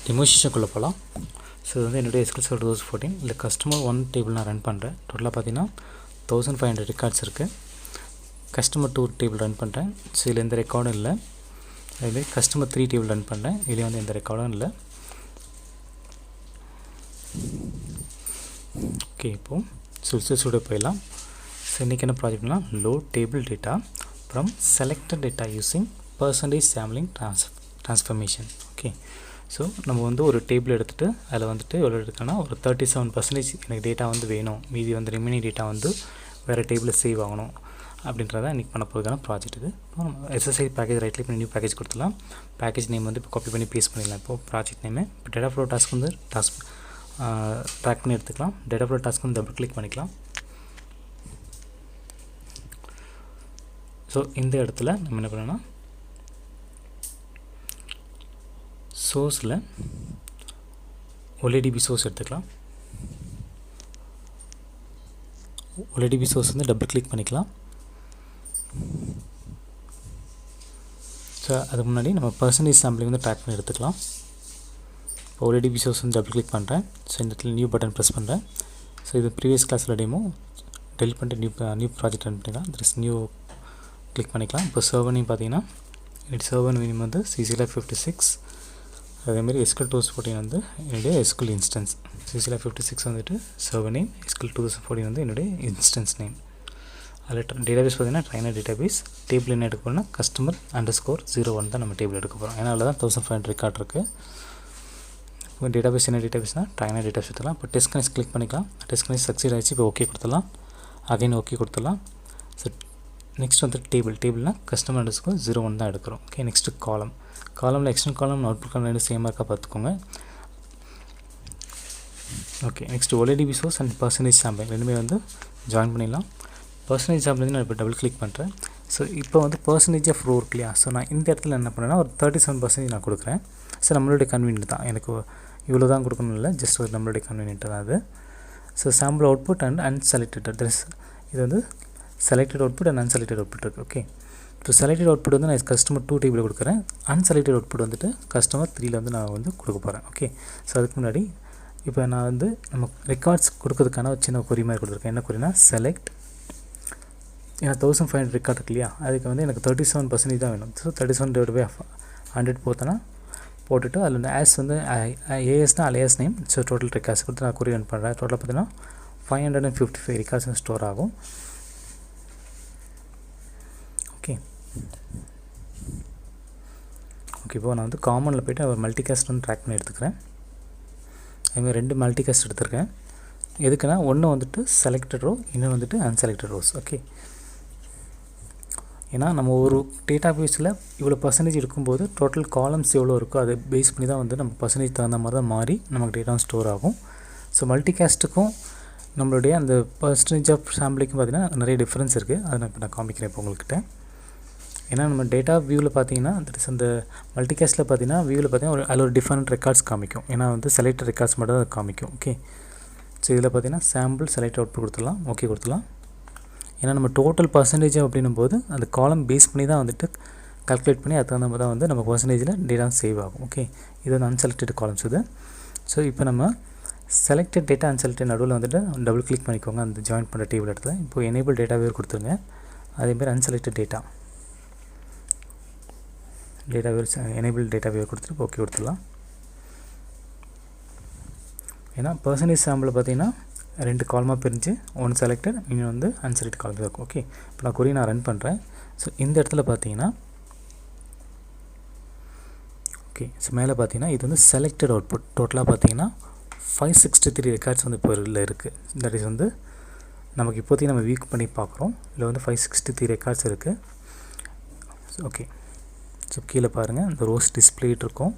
டெமோஸ்ட்ரேஷனுக்குள்ளே போகலாம். ஸோ இது வந்து என்னுடைய SQL Server 2014 இல்லை கஸ்டமர் 1 டேபிள் நான் ரன் பண்ணுறேன். டோட்டலாக பார்த்தீங்கன்னா 1500 ரெக்கார்ட்ஸ் இருக்குது. கஸ்டமர் 2 டேபிள் ரன் பண்ணுறேன். ஸோ இதில் எந்த ரெக்கார்டும் இல்லை. அதேமாதிரி கஸ்டமர் 3 டேபிள் ரன் பண்ணுறேன். இதில் வந்து எந்த ரெக்கார்டும் இல்லை. ஓகே, இப்போது சுவிட்சோட போயிடலாம். ஸோ இன்றைக்கி என்ன ப்ராஜெக்ட்னா load table data from selected data using percentage sampling transformation. Okay, so நம்ம வந்து ஒரு டேபிள் எடுத்துகிட்டு அதில் வந்துட்டு எவ்வளோ எடுக்கணும்னா ஒரு 37% எனக்கு டேட்டா வந்து வேணும், மீதி வந்து ரிமைனிங் டேட்டா வந்து வேறு டேபிளில் சேவ் ஆகணும் அப்படின்றத இன்றைக்கி பண்ண போகிறதுக்கான ப்ராஜெக்ட் இது. SSI பேக்கேஜ் ரைட் கிளிக் பண்ணி நியூ பேக்கேஜ் கொடுத்துலாம். பேக்கேஜ் நேம் வந்து இப்போ காப்பி பண்ணி பேஸ்ட் பண்ணிடலாம். இப்போது ப்ராஜெக்ட் நேமு இப்போ டேட்டா ஃப்ளோ டாஸ்க் வந்து ட்ராக் பண்ணி எடுத்துக்கலாம். டேட்டா ஃப்ளோ டாஸ்க் வந்து டபுள் கிளிக் பண்ணிக்கலாம். ஸோ இந்த இடத்துல நம்ம என்ன பண்ணோன்னா சோர்ஸில் OLEDB சோர்ஸ் எடுத்துக்கலாம். OLEDB சோர்ஸ் வந்து டபுள் கிளிக் பண்ணிக்கலாம். ஸோ அதுக்கு முன்னாடி நம்ம பர்சன்டேஜ் சாம்பிளிங் வந்து ட்ராக் பண்ணி எடுத்துக்கலாம். இப்போ OLEDB சோர்ஸ் வந்து டபுள் கிளிக் பண்ணுறேன். ஸோ இந்த இடத்துல நியூ பட்டன் ப்ரெஸ் பண்ணுறேன். ஸோ இது ப்ரீவியஸ் கிளாஸில் டெமோ டெலிட் பண்ணிட்டு நியூ ப்ராஜெக்ட் ரன் பண்ணிக்கலாம். திஸ் நியூ கிளிக் பண்ணிக்கலாம். இப்போ சர்வர் நேம் பார்த்தீங்கன்னா சர்வர் நேம் வந்து CCLab56. அதேமாதிரி SQL 2014 வந்து என்னுடைய SQL இன்ஸ்டன்ஸ். CCLab56 வந்துட்டு சர்வர் நேம், SQL 2014 வந்து என்னுடைய இன்ஸ்டன்ஸ் நேம். அதில் டேட்டாபேஸ் பார்த்தீங்கன்னா ட்ரைனர் டேட்டாபேஸ். டேபிள் என்ன எடுக்க போகிறோம்னா கஸ்டமர் _01 தான் நம்ம டேபிள் எடுக்க போகிறோம். ஏன்னா அதில் தான் 1500 ரெக்கார்ட் இருக்குது. இப்போ டேட்டாபேஸ் என்ன டேட்டாபேஸ்னால் ட்ரைனர் டேட்டாபேஸ் எடுத்துக்கலாம். இப்போ டெஸ்ட் கனெக்ட் கிளிக் பண்ணிக்கலாம். டெஸ்ட் கனெக்ட் சக்சீட் ஆகிடுச்சு. இப்போ ஓகே கொடுத்துடலாம். அகைன் ஓகே கொடுத்துடலாம். ஸோ நெக்ஸ்ட் வந்து டேபிள்னா கஸ்டமர் _01 தான் எடுக்கிறோம். ஓகே, நெக்ஸ்ட்டு காலமில் எக்ஸ்டர்னல் காலம் அவுட்புட் காலம் ரெண்டு சேமாக இருக்கா பார்த்துக்கோங்க. Okay, next OLEDB source and percentage sampling ரெண்டுமே வந்து ஜாயின் பண்ணிடலாம். பர்சன்டேஜ் சாம்பிளிங் நான் இப்போ டபுள் கிளிக் பண்ணுறேன். ஸோ இப்போ வந்து பர்சன்டேஜ் ஆஃப் ரோ இருக்கு இல்லையா, ஸோ நான் இந்த இடத்துல என்ன பண்ணுறேன்னா ஒரு 37% நான் கொடுக்குறேன். ஸோ நம்மளுடைய கன்வீனியன்ட் தான், எனக்கு இவ்வளோ தான் கொடுக்கணும் இல்லை, ஜஸ்ட் ஒரு நம்மளுடைய கன்வீனியன்ட் தான் அது. So sample output and unselected இது வந்து selected output and unselected output இருக்குது. ஓகே, இப்போ செலக்டட் அவுட்புட் வந்து நான் கஸ்டமர் 2 டேபிள் கொடுக்குறேன். அன்செலக்டட் அவுட்புட் வந்துட்டு கஸ்டமர் 3ல் வந்து நான் வந்து கொடுக்க போகிறேன். ஓகே, ஸோ அதுக்கு முன்னாடி இப்போ நான் வந்து நம்ம ரெக்கார்ட்ஸ் கொடுக்கறதுக்கான ஒரு சின்ன கொரி மாதிரி கொடுத்துருக்கேன். என்ன கொரினா செலக்ட், ஏன்னா 1500 ரெக்கார்ட் இருக்கு இல்லையா, அதுக்கு வந்து எனக்கு 37% தான் வேணும். ஸோ 37/100 போட்டுட்டு அதில் வந்து ஆஸ் வந்து ஏஎஸ்னால் alias name. So total records கொடுத்து நான் கொரி ரன் பண்ணுறேன். டோட்டலாக பார்த்தீங்கன்னா 555 ரெக்கார்ட்ஸ் ஸ்டோர் ஆகும். ஓகே, இப்போ நான் வந்து காமனில் போய்ட்டு ஒரு மல்டிகாஸ்ட் வந்து ட்ராக் பண்ணி எடுத்துக்கிறேன். அதுமாதிரி 2 மல்டிகாஸ்ட் எடுத்துருக்கேன். எதுக்குன்னா ஒன்று வந்துட்டு செலக்டட் ரோ, இன்னும் வந்துட்டு அன்செலக்டட் ரோஸ். ஓகே, ஏன்னா நம்ம ஒரு டேட்டா பேஸில் இவ்வளோ பர்சன்டேஜ் இருக்கும்போது டோட்டல் காலம்ஸ் எவ்வளோ இருக்கோ அதை பேஸ் பண்ணி தான் வந்து நம்ம பர்சன்டேஜ் தகுந்த மாதிரி தான் மாறி நமக்கு டேட்டா ஸ்டோர் ஆகும். ஸோ மல்டிகாஸ்ட்டுக்கும் நம்மளுடைய அந்த பர்சன்டேஜ் ஆஃப் சாம்பிளுக்கும் பார்த்திங்கன்னா நிறைய டிஃப்ரென்ஸ் இருக்குது. அதை நான் இப்போ நான் காமிக்கிறேன் இப்போ உங்கள்கிட்ட. ஏன்னா நம்ம டேட்டா வியூவில் பார்த்தீங்கன்னா அந்த மல்டிகாஸ்ட்டில் பார்த்தீங்கன்னா வியூவில் பார்த்தீங்கன்னா அதில் ஒரு டிஃப்ரெண்ட் ரெக்கார்ட்ஸ் காமிக்கும். ஏன்னா வந்து செலக்டட் ரெக்கார்ட்ஸ் மட்டும் தான் காமிக்கும். ஓகே, ஸோ இதில் பார்த்தீங்கன்னா சாம்பிள் செலக்ட் அவுட்புட் கொடுத்துடலாம். ஓகே கொடுத்துடலாம். ஏன்னா நம்ம டோட்டல் பர்சன்டேஜ் அப்படின்னும் போது அந்த காலம் பேஸ் பண்ணி தான் வந்துட்டு கால்குலேட் பண்ணி அதுக்கு தகுந்த மாதிரி தான் வந்து நம்ம பர்சன்டேஜில் டேட்டா சேவ் ஆகும். ஓகே, இது வந்து அன்செலக்டட் காலம்ஸ் இது. ஸோ இப்போ நம்ம செலக்டட் டேட்டா அன்செலக்டட் நடுவில் வந்துட்டு டபுள் கிளிக் பண்ணிக்கோங்க அந்த ஜாயின் பண்ணுற டேபிள் இடத்துல. இப்போ எனேபிள் டேட்டா வேர் கொடுத்துருங்க. அதேமாதிரி அன்செலக்டட் டேட்டா வேர் எனேபிள் டேட்டா வேர் கொடுத்துட்டு ஓகே கொடுத்துடலாம். ஏன்னா பர்சன்டேஜ் சாம்பிள் பார்த்தீங்கன்னா 2 காலமாக பிரிஞ்சு ஒன்று செலக்டட் இன்னும் வந்து அன்செலக்டட் காலம் இருக்கும். ஓகே, இப்போ நான் கொரி நான் ரன் பண்ணுறேன். ஸோ இந்த இடத்துல பார்த்தீங்கன்னா ஓகே, ஸோ மேலே பார்த்தீங்கன்னா இது வந்து செலக்டட் அவுட்புட். டோட்டலாக பார்த்தீங்கன்னா 563 ரெக்கார்ட்ஸ் வந்து இப்போ இதில் இருக்குது. தட் இஸ் வந்து நமக்கு இப்போதைக்கு நம்ம வீக் பண்ணி பார்க்குறோம். இதில் வந்து 563 ரெக்கார்ட்ஸ் இருக்குது. ஓகே, ஸோ கீழே பாருங்கள் இந்த ரோஸ் டிஸ்பிளேட் இருக்கும்.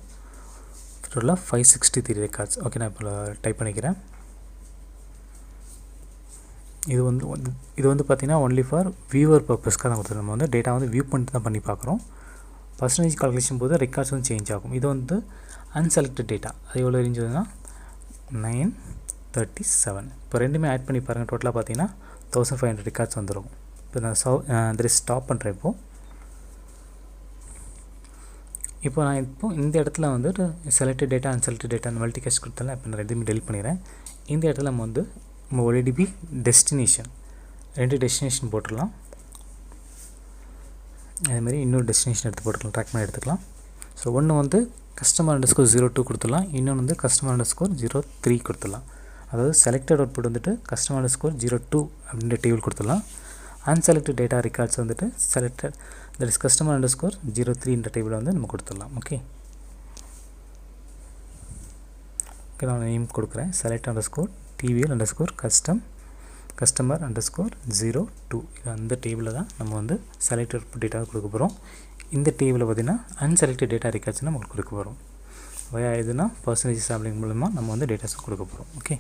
டோட்டலாக 563 ரெக்கார்ட்ஸ். ஓகே, நான் இப்போ டைப் பண்ணிக்கிறேன். இது வந்து பார்த்திங்கன்னா ஒன்லி ஃபார் வியூவர் பர்பஸ்க்காக தான் கொடுத்துருக்கோம். நம்ம வந்து டேட்டா வந்து வியூ பண்ணிட்டு தான் பண்ணி பார்க்குறோம். பர்சன்டேஜ் கால்குலேஷன் போது ரெக்கார்ட்ஸ் வந்து சேஞ்ச் ஆகும். இது வந்து அன்செலக்டட் டேட்டா. அது எவ்வளோ இருந்துச்சுன்னா 937. இப்போ ரெண்டுமே ஆட் பண்ணி பாருங்கள். டோட்டலாக பார்த்தீங்கன்னா 1500 ரெக்கார்ட்ஸ் வந்துடும். இப்போ நான் ஸ்டாப் பண்ணுறேன். இப்போது இப்போ நான் இந்த இடத்துல வந்துட்டு செலக்டட் டேட்டா அன்செலக்டட் டேட்டா அந்த மல்டிகாஸ்ட் கொடுத்தாலும் இப்போ நான் ரெண்டுமே டெலிட் பண்ணிடுறேன். இந்த இடத்துல நம்ம வந்து நம்ம ODB டெஸ்டினேஷன் 2 டெஸ்டினேஷன் போட்டுடலாம். அதேமாதிரி இன்னொரு டெஸ்டினேஷன் எடுத்து போட்டுக்கலாம், ட்ராக் பண்ணி எடுத்துக்கலாம். ஸோ ஒன்று வந்து customer_02 கொடுத்துடலாம், இன்னொன்று வந்து customer_03 கொடுத்துடலாம். அதாவது செலக்டட் அவுட்புட் வந்துட்டு customer_02 அப்படின்ற டேபிள் கொடுத்துடலாம். அன்செலக்டட் டேட்டா ரெக்கார்ட்ஸ் வந்துட்டு செலக்டட் தட் இஸ் customer_03 என்ற டேபிளை வந்து நம்ம கொடுத்துடலாம். ஓகே, நான் நேம் கொடுக்குறேன் select_tvl_custom customer_02 இது அந்த டேபிளில் தான் நம்ம வந்து செலக்டட் டேட்டா கொடுக்க போகிறோம். இந்த டேபிளில் பார்த்திங்கன்னா அன்செலக்டட் டேட்டா ரெக்கார்ட்ஸ் நமக்கு கொடுக்க போகிறோம். எதுனா பர்சன்டேஜ் சாம்பிளிங் மூலமாக நம்ம வந்து டேட்டாஸும் கொடுக்க போகிறோம். ஓகே,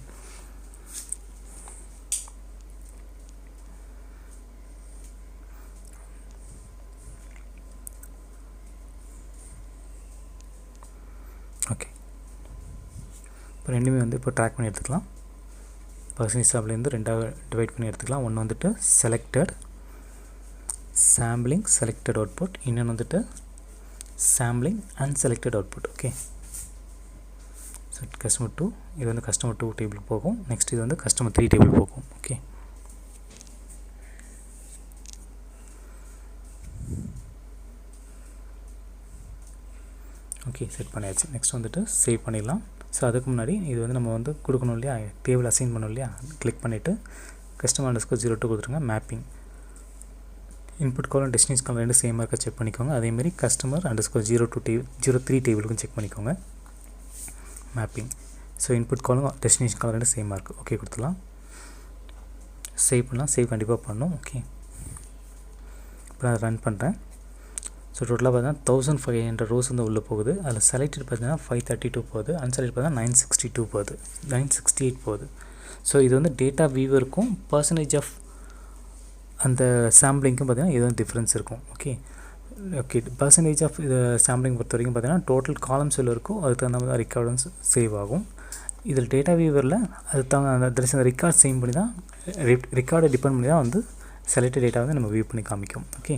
ஓகே இப்போ ரெண்டுமே வந்து இப்போ ட்ராக் பண்ணி எடுத்துக்கலாம். பர்சன்டேஜ் சாம்பிள்லேருந்து ரெண்டாக டிவைட் பண்ணி எடுத்துக்கலாம். ஒன்று வந்துட்டு செலக்டட் சாம்பிளிங் செலக்டட் அவுட்புட், இன்னொன்று வந்துட்டு sampling unselected output. Okay, so customer2 இது வந்து customer2 டேபிளுக்கு போகும். நெக்ஸ்ட் இது வந்து customer3 டேபிள் போகும். ஓகே, ஓகே செட் பண்ணியாச்சு. நெக்ஸ்ட் வந்துட்டு சேவ் பண்ணிடலாம். ஸோ அதுக்கு முன்னாடி இது வந்து நம்ம வந்து கொடுக்கணும் இல்லையா, டேபிள் அசைன் பண்ணணும் இல்லையா, கிளிக் பண்ணிவிட்டு customer_02 கொடுத்துருங்க. மேப்பிங் இன்புட் காலம் டெஸ்டினேஷன் காலம் ரெண்டு சேமாக இருக்க செக் பண்ணிக்கோங்க. அதேமாதிரி customer_03 டேபிளுக்கும் செக் பண்ணிக்கோங்க. மேப்பிங் ஸோ இன்புட் காலம் டெஸ்டினேஷன் காலம் ரெண்டு சேமாக இருக்குது. ஓகே கொடுத்துலாம். சேவ் பண்ணலாம், சேவ் கண்டிப்பாக பண்ணணும். ஓகே, இப்போ நான் ரன் பண்ணுறேன். ஸோ டோட்டலாக பார்த்தீங்கன்னா 1500 ரோஸ் வந்து உள்ளே போகுது. அதில் செலக்டட் பார்த்தீங்கன்னா 532 போகுது, அன்செலக்ட் பார்த்தீங்கன்னா 962 போகுது, 968 போகுது. ஸோ இது வந்து டேட்டா வியூவருக்கும் பர்சன்டேஜ் ஆஃப் அந்த சாம்பிளிங்க்கும் பார்த்தீங்கன்னா இது வந்து டிஃப்ரென்ஸ் இருக்கும். ஓகே, ஓகே பர்சன்டேஜ் ஆஃப் இது சாம்பிளிங் பொறுத்த வரைக்கும் பார்த்தீங்கன்னா டோட்டல் காலம்ஸ் எவ்வளோ இருக்கோ அதுக்கு தகுந்த மாதிரி ரெக்கார்ட்ஸ் சேவ் ஆகும். இதில் டேட்டா வியூவரில் அது அந்த ரெக்கார்ட் சேவ் பண்ணி தான் ரெக்கார்டை டிபெண்ட் பண்ணி தான் வந்து செலக்டட் டேட்டா வந்து நம்ம வியூ பண்ணி காமிக்கும். ஓகே,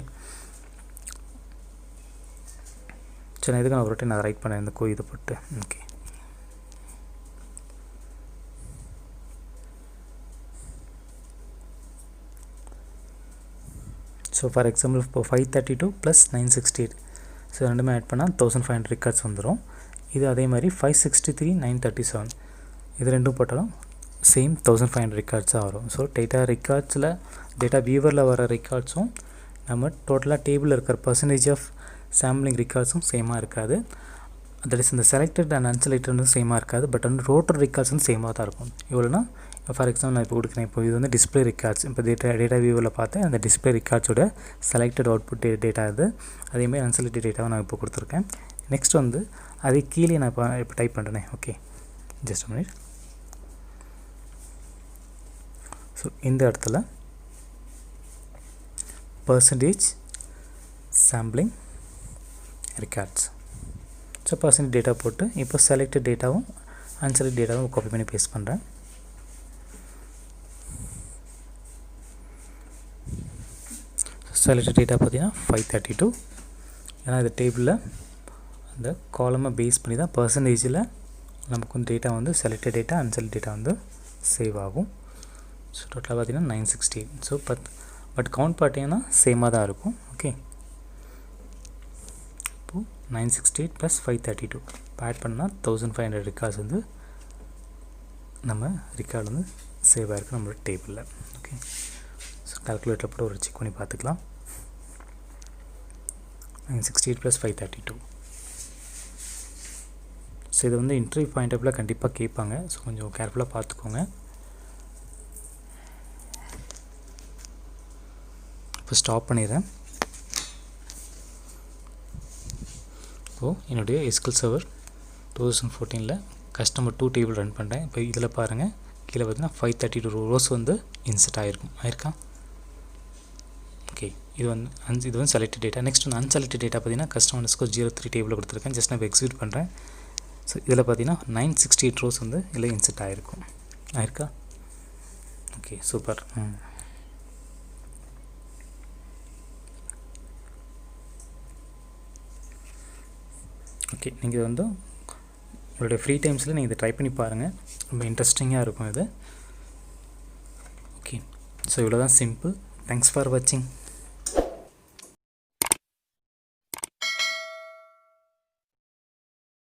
சரி நான் இதுக்கு நான் ஒரு டைம் நான் ரைட் பண்ணேன் இந்த இதை போட்டு. ஓகே, ஸோ ஃபார் எக்ஸாம்பிள் இப்போ 532 + 968 ஸோ ரெண்டுமே ஆட் பண்ணால் 1500 ரெக்கார்ட்ஸ் வந்துடும். இது அதே மாதிரி 563 937 இது ரெண்டும் போட்டாலும் சேம் 1500 ரெக்கார்ட்ஸாக வரும். ஸோ டேட்டா ரெக்கார்ட்ஸில் டேட்டா வியூவரில் வர ரெக்கார்ட்ஸும் நம்ம டோட்டலாக டேபிளில் இருக்கிற பர்சன்டேஜ் ஆஃப் சாம்பிளிங் ரெக்கார்ட்ஸும் சேமாக இருக்காது. தட் இஸ் இந்த செலக்டட் அண்ட் அன்செலக்டட் வந்து சேமாக இருக்காது. பட் வந்து ரோட்டர் ரெக்கார்ட்ஸ் வந்து சேமாக தான் இருக்கும். இவ்வளோனா ஃபார் எக்ஸாம்பிள் நான் இப்போ கொடுக்குறேன். இப்போ இது வந்து டிஸ்பிளே ரெக்கார்ட்ஸ். இப்போ டேட்டா வியூவில் பார்த்தேன் அந்த டிஸ்பிளே ரெக்கார்ட்ஸோட செலக்டட் அவுட்புட் டேட்டா இது. அதேமாதிரி அன்செலக்டட் டேட்டாவை நான் இப்போ கொடுத்துருக்கேன். நெக்ஸ்ட் வந்து அது கீழே நான் இப்போ டைப் பண்ணுறேன். Okay, just a minute. So இந்த இடத்துல percentage sampling records so percentage data போட்டு இப்போ செலக்டட் டேட்டாவும் அன்செலக்ட் டேட்டாவும் காப்பி பண்ணி பேஸ்ட் பண்ணுறேன். செலக்டட் டேட்டா பார்த்தீங்கன்னா 532. ஏன்னா இந்த டேபிளில் அந்த காலமை பேஸ் பண்ணி தான் பர்சன்டேஜில் நமக்கு வந்து டேட்டா வந்து செலக்டட் டேட்டா அன்செலக்ட் டேட்டா வந்து சேவ் ஆகும். ஸோ டோட்டலாக பார்த்தீங்கன்னா 968. ஸோ பட் கவுண்ட் பார்த்தீங்கன்னா சேமாக தான் இருக்கும். ஓகே, இப்போது 968 + 532 இப்போ ஆட் பண்ணால் 1500 ரெக்கார்ட்ஸ் வந்து நம்ம ரெக்கார்டு வந்து சேவ் ஆகிருக்கு நம்மளோட டேபிளில். ஓகே, ஸோ கால்குலேட்டரில் போட்டு ஒரு செக் பண்ணி பார்த்துக்கலாம். 968 + 532. ஸோ இது வந்து இன்டர்வியூ பாயிண்ட் ஆஃப்ல கண்டிப்பாக கேட்பாங்க. ஸோ கொஞ்சம் கேர்ஃபுல்லாக பார்த்துக்கோங்க. இப்போ ஸ்டாப் பண்ணிடுறேன். இப்போது என்னுடைய SQL server 2014 customer2 table run பண்ணுறேன். இப்போ இதில் பாருங்கள் கீழே பார்த்தீங்கன்னா 532 ரோஸ் வந்து இன்சர்ட் ஆயிருக்கா. ஓகே, இது வந்து செலக்டட் டேட்டா. நெக்ஸ்ட் வந்து அன்செலக்டட் டேட்டா பார்த்தீங்கன்னா customer_03 டேபிளில் கொடுத்துருக்கேன். ஜஸ்ட் நான் எக்ஸிக்யூட் பண்ணுறேன். ஸோ இதில் பார்த்தீங்கன்னா 968 ரோஸ் வந்து இதில் இன்சர்ட் ஆயிருக்கா. Okay, super. ஓகே, நீங்கள் வந்து உங்களுடைய ஃப்ரீ டைம்ஸில் நீங்கள் இதை ட்ரை பண்ணி பாருங்கள், ரொம்ப இன்ட்ரெஸ்டிங்காக இருக்கும் இது. ஓகே, ஸோ இவ்வளோ தான், சிம்பிள். தேங்க்ஸ் ஃபார் வாட்சிங்.